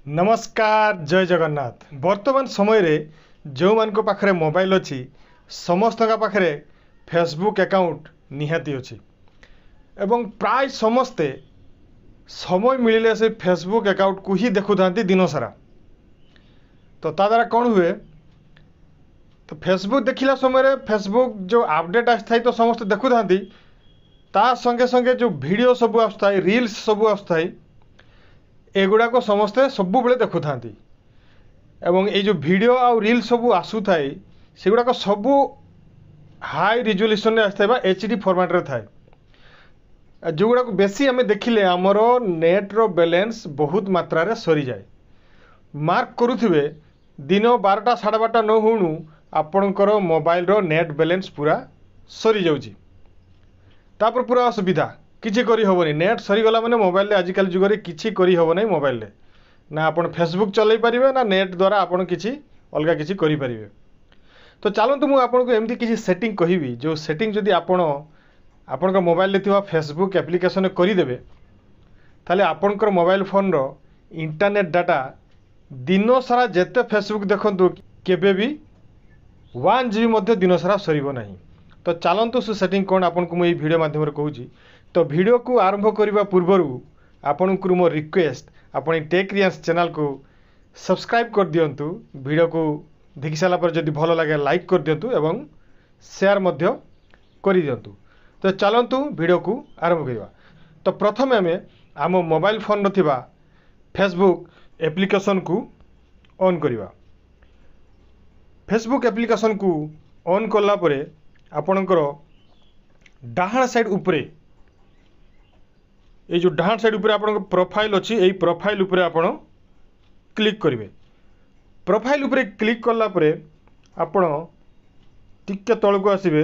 नमस्कार जय जगन्नाथ। वर्तमान समय रे जो मान को पाखरे मोबाइल अच्छी समस्त पाखरे फेसबुक अकाउंट निहाती अच्छी एवं प्राय समस्ते समय मिले से फेसबुक अकाउंट को ही देखु था दिन सारा। तो ता द्वारा कौन हुए तो फेसबुक देखला समय फेसबुक जो अपडेट आसता तो समस्त देखु था ता संगे संगे जो वीडियो सब आसता रील्स सब आसता एगुड़ाक समस्ते सबु बेले देखु था एवं ये जो वीडियो आउ रील सब आसू थाए से गुड़ाक सबू हाई रिजोल्यूशन आसता एचडी फॉर्मेट रे थाए जो गुड़ाक बेसी आम देखिले आमर नेट्र बैलेंस बहुत मात्रा रे सरी जाए। मार्क करुथिबे दिन 12टा 12:30 न होणु आपणकर मोबाइल रो नेट बैलेंस पूरा सरी जाउची। तापर पूरा असुविधा किसी करी होबनी। नेट सरीगला माने मोबाइल आजिकल जुग में किसी करी होब नहीं। मोबाइल ना आपण फेसबुक चलाई पारिबे ना नेट द्वारा आपण किसी अलग किसी करि पारिबे। तो चलतु मुझे आपको एमती किसी सेटिंग कहबी जो सेटिंग जदि आपण मोबाइल रे थिबा फेसबुक एप्लिकेशन करदेवे ताले आपणकर मोबाइल फोन रो इंटरनेट डाटा दिन सारा जेते फेसबुक देखंतु केबे भी 1 GB मध्य दिन सारा सरीब नहीं। तो चलतु से सेटिंग कौन आपको मुझे वीडियो माध्यम कहूँ। तो वीडियो को आरंभ करने पूर्वर आपण को मो रिक्वेस्ट आपण टेक रियांस चैनल को सब्सक्राइब कर दिंतु। वीडियो को देखि सारा पर जदि भल लगे लाइक कर दिंतु एवं शेयर मध्य कर दिंतु। तो चलतु वीडियो को आरंभ करवा। तो प्रथम आम आम मोबाइल फोन रथिबा फेसबुक एप्लिकेशन को ऑन करवा। फेसबुक एप्लिकेशन को ऑन कला परे आपणकर डाहाण साइड उपरे ये जो डाहाण साइड उपरे आपन प्रोफाइल अच्छी यही प्रोफाइल उपरे आपण क्लिक करेंगे। प्रोफाइल उपरे क्लिक कला परे आपण टिके तल को आसबे।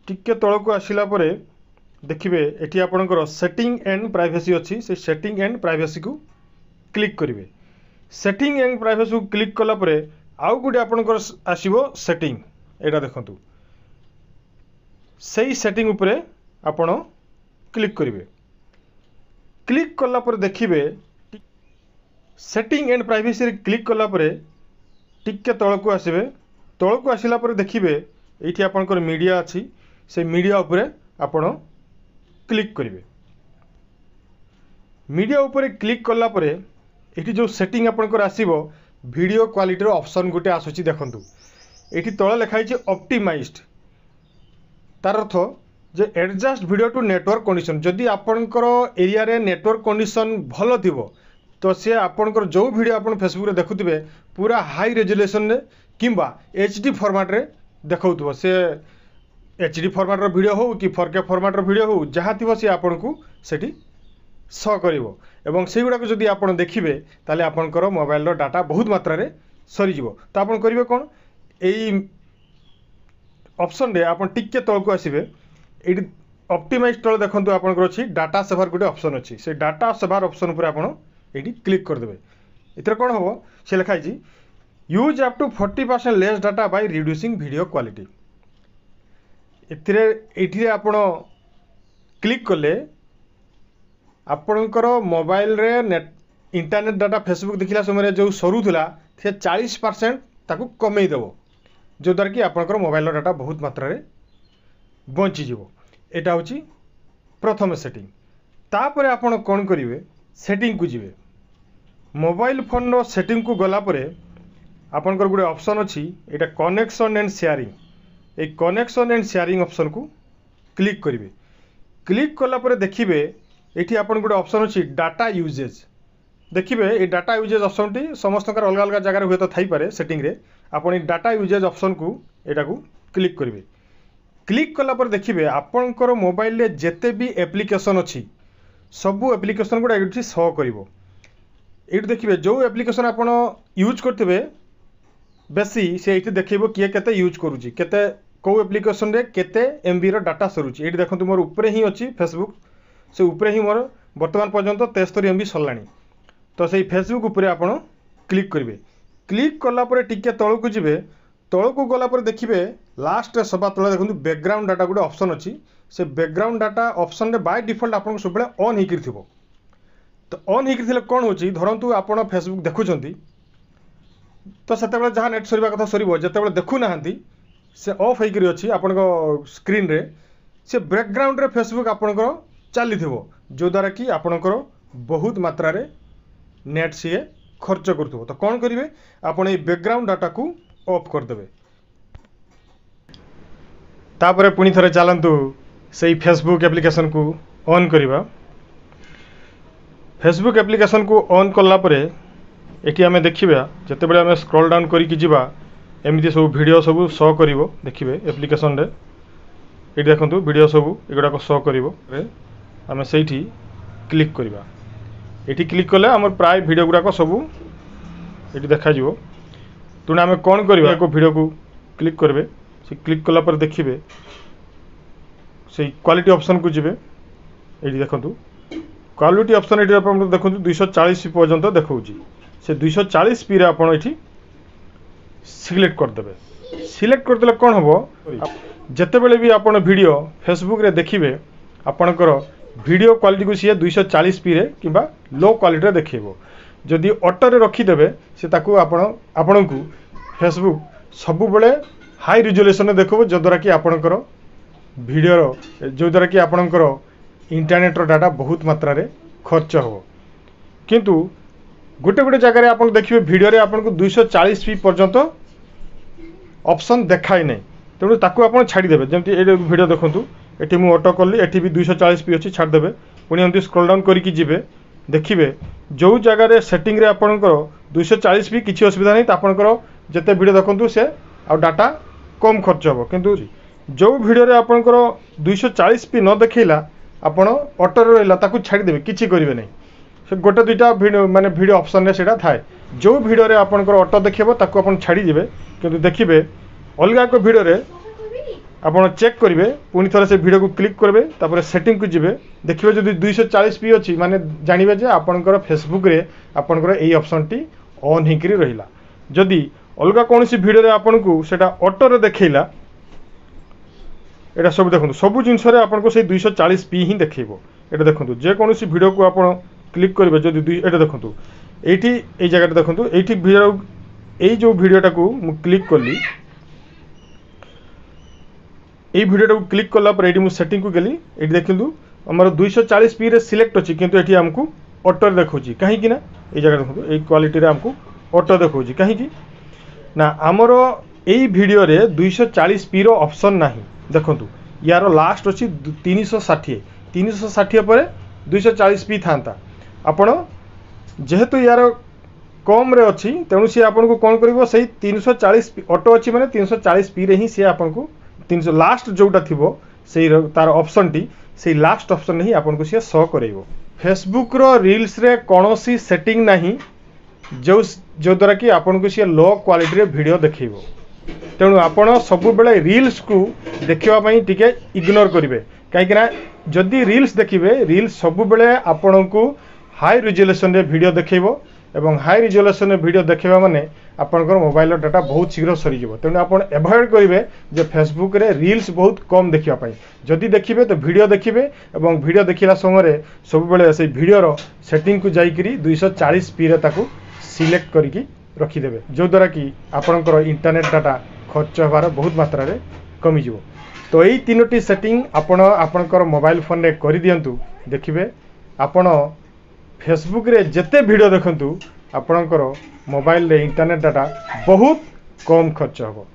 टिके तल को आसिला परे देखिबे एठी आपणकर सेटिंग एंड प्राइवेसी अच्छी से सेटिंग एंड प्राइवेसी को क्लिक करेंगे। सेटिंग एंड प्राइवेसी को क्लिक कला परे आउ गुटे आपणकर आसीबो सेटिंग। एटा देखंतु सही सेटिंग उपरे आपण क्लिक करेंगे। क्लिक कला पर देखिबे सेटिंग एंड प्राइवेसी रे क्लिक कला परे टिके तल को आसबे। तल को आसिला पर देखिबे एठी आपनकर मीडिया अच्छी से मीडिया उपरे आपण क्लिक करेंगे। मीडिया उपरे क्लिक कला परे एठी जो सेटिंग आपनकर आसीबो वीडियो क्वालिटी रो ऑप्शन गुटे आसुची देखंतु। एठी तळ लिखा है ऑप्टिमाइज्ड। तार अर्थ जे adjust video to network condition जदि आपणकर एरिया रे नेटवर्क कंडीशन भल थिबो तो से आपणकर जो वीडियो आपण फेसबुक रे देखुथिबे पूरा हाई रेजोल्यूशन रे किंबा एचडी फॉर्मेट रे देखौथबो। से एचडी फॉर्मेट रो वीडियो हो कि 4K फॉर्मेट रो वीडियो हो जहाँ थिबो से आपणकू सेठी शो करिवो एवं से गुडा को जदि आपण देखिबे ताले आपणकर मोबाइल रो डाटा बहुत मात्रा रे सरी जिवो। तो आपण करिवे कोन एई ऑप्शन रे आपण टिके तळ को आसीबे। ये ऑप्टिमाइज तल देखो आपंकर अच्छी डाटा सेवर गोटे ऑप्शन अच्छी से डाटा सेवर ऑप्शन पर आप क्लिक करदे। इधर कौन हम से लिखाई use up to 40% less data by reducing video quality. ये आप क्लिक कले आपणकर मोबाइल रे नेट इंटरनेट डाटा फेसबुक देखला समय जो सरुला से 40% ताकू कमेदेव जो द्वारा कि आपणकर मोबाइल डाटा बहुत मात्रा रे बंचीज। एटा हूँ प्रथम सेटिंग। तापर आपण कौन करेंगे सेटिंग को जीवे। मोबाइल फोन रो सेटिंग को गला परे आपनकर गोटे ऑप्शन अच्छी एटा connection and sharing. A connection and sharing option को क्लिक करेंगे। क्लिक कला परे देखिबे एठी आपन गोटे ऑप्शन अच्छी डाटा यूजेज। देखिबे ए डाटा यूजेज ऑप्शन टी समस्त अलग अलग जगह हुए तो थी पारे सेटिंग रे आपण डाटा यूजेज ऑप्शन को एटा को क्लिक करेंगे। क्लिक कला पर देखिए आपणकर मोबाइल रे जेते भी एप्लिकेशन अच्छी सबू एप्लिकेशन गुड़ा ये शो कर। ये देखिए जो एप्लिकेशन आपड़ यूज करते बेसी से ये देखो किए केते यूज करुँची केते कौ एप्लिकेशन रे केते MB रो डाटा सरुची। ये देखो मोर ऊपर ही अच्छी फेसबुक से ऊपर ही मोर वर्तमान पर्यंत 73 MB सरलाणी। तो से फेसबुक ऊपर आप क्लिक करेंगे। क्लिक कला पर टिके तल को जीवे। तल को गला पर देखिए लास्ट सभा तले देखो बैकग्राउंड डाटा गोटे ऑप्शन अच्छी से बैकग्राउंड डाटा ऑप्शन रे बाय डिफॉल्ट आपको सब ऑन होकर तो ऑन होकर कौन हो धरतु आपण फेसबुक देखुं तो से जहाँ नेट सर कथा सर जो देखु ना से ऑफ होकर अच्छी आपण स्क्रीन रे से बैकग्राउंड रे फेसबुक आपणकर चली जो द्वारा कि आपणकर बहुत मात्रा रे नेट सी खर्च करुव तो कौन करेंगे आपण बैकग्राउंड डाटा को ऑफ करदे तापर पुणी थे चलतु से फेसबुक एप्लिकेशन को ऑन करवा फेसबुक एप्लिकेशन को ऑन कलापर ये आम देखा जिते आम स्क्रॉल डाउन करके जीवा एमती सब वीडियो सब शो कर देखिए एप्लिकेशन रे ये देखो वीडियो सब एगुड़ाक शो कर आम से क्लिक करवा ये क्लिक कले आम प्राय वीडियो गुड़ाक सब ये देखा तेणु आम कौन करवा एक वीडियो को क्लिक करेंगे से क्लिक कलापर देखिए से क्वालिटी ऑप्शन को जीवे ये देखो क्वालिटी ऑप्शन ये देखो 240 पर्यंत देखा से 240 पी आप सिलेक्ट करदे सिलेक्ट करदे कौन हम जिते बड़े भी आप वीडियो फेसबुक रे देखिए आपणकर वीडियो क्वालिटी को सी 240 पी कि लो क्वालिटी देखो जदि ऑटो रे रखीदे से आपण को फेसबुक सब बड़े हाई रिजोल्यूशन देखो जो द्वारा कि आपणकर वीडियो जो द्वारा कि आपणकर इंटरनेट डाटा बहुत मात्रा रे खर्च हो किंतु गोटे गोटे जगह आप देखिए वीडियो रे आपको 240 पी पर्यंत ऑप्शन देखाई नहीं तेणु ताकू आप छाड़देवे जमी ये वीडियो देखूँ ये मुझे ऑटो कली ये भी 240 पी अच्छी छाड़देवे पुणी एमती स्क्रॉल डाउन करके जीवे देखिए जो जगार सेटिंग रे आपणकर 240 पी किसी असुविधा नहीं आपणकर जिते वीडियो देखूँ से आ डाटा कम खर्च हम किंतु जो वीडियो आपणकर 240 पी न देखला आपण ऑटो रहा छाड़देवे किसी करेंगे नहीं से गोटे दुईटा माने वीडियो ऑप्शन रे सेटा थाए जो वीडियो रे आपणकर ऑटो देखिए ताकू आपण छाड़ीजे किंतु देखिए अलग एक वीडियो रे आपण चेक करेंगे पुणी थोड़े से वीडियो को क्लिक करेंगे तापर सेटिंग को जीवे देखिए जब 240 पी अच्छी माने जानवे जे आपणकर फेसबुक रे आपणकर एई ऑप्शन टी ऑन होकर रहिला जदि अलग कौन सी वीडियो रे आपन को सेटा ऑटो रे देखैला एटा सब देखो सब जिनस आपको से 240 पी ही देखो ये देखो जेकोसी वीडियो को आप क्लिक करेंगे जब ये देखो ये जगह देखो ये वीडियो ये जो वीडियोटा को क्लिक कली ये वीडियोटा को क्लिक कलापर ये सेटिंग को गली ये देखो आमर 240 पी रे सिलेक्ट अच्छी किंतु ये आमको ऑटो देखा कहीं ना ये जगह देखो ये क्वालिटी आमको ऑटो देखा कहीं ना आमर यही वीडियो रे 240 पी रो ऑप्शन नहीं देखो यार लास्ट अच्छी 360 पर 240 पी था आपण जेहेतु यार कम रे अच्छी तेणु सी आपन को कौन कर 340 ऑटो अच्छी मैंने 340 पी रे ही सी आपन को 300 लास्ट जोटा थी से तार ऑप्शन टी से लास्ट ऑप्शन ही आपन को सी शो करेबो फेसबुक रो रील्स रे कौनसी सेटिंग नहीं जो द्वारा कि आपन को सी लो क्वालिटी रे वीडियो देखैबो तेणु आपण सब बेले रील्स को देखापी टिके इग्नोर करेंगे कहीं जदि रील्स देखिए रील्स सब बेले आपण को हाई रिजोल्यूशन रे वीडियो देखो एवं हाई रिजोल्यूशन रे वीडियो देखा माने आपनकर मोबाइल डाटा बहुत शीघ्र सरीज तेणु आप एवॉइड करेंगे जे फेसबुक रे रील्स बहुत कम देखापी जदि देखिए तो वीडियो देखिए और वीडियो देखला समय सब बेले से वीडियोर सेटिंग को जाकरी 240 पी रे ताकू सिलेक्ट करके रखीदेवे जो द्वारा कि आपनकर इंटरनेट डाटा खर्च होबार बहुत मात्रा रे कमी जीवो तो यही तीनोटी सेटिंग आपनकर मोबाइल फोन रे करि दियंतु देखिबे आपण फेसबुक रे जेते वीडियो देखंतु आपनकर मोबाइल रे इंटरनेट डाटा बहुत कम खर्च होबो।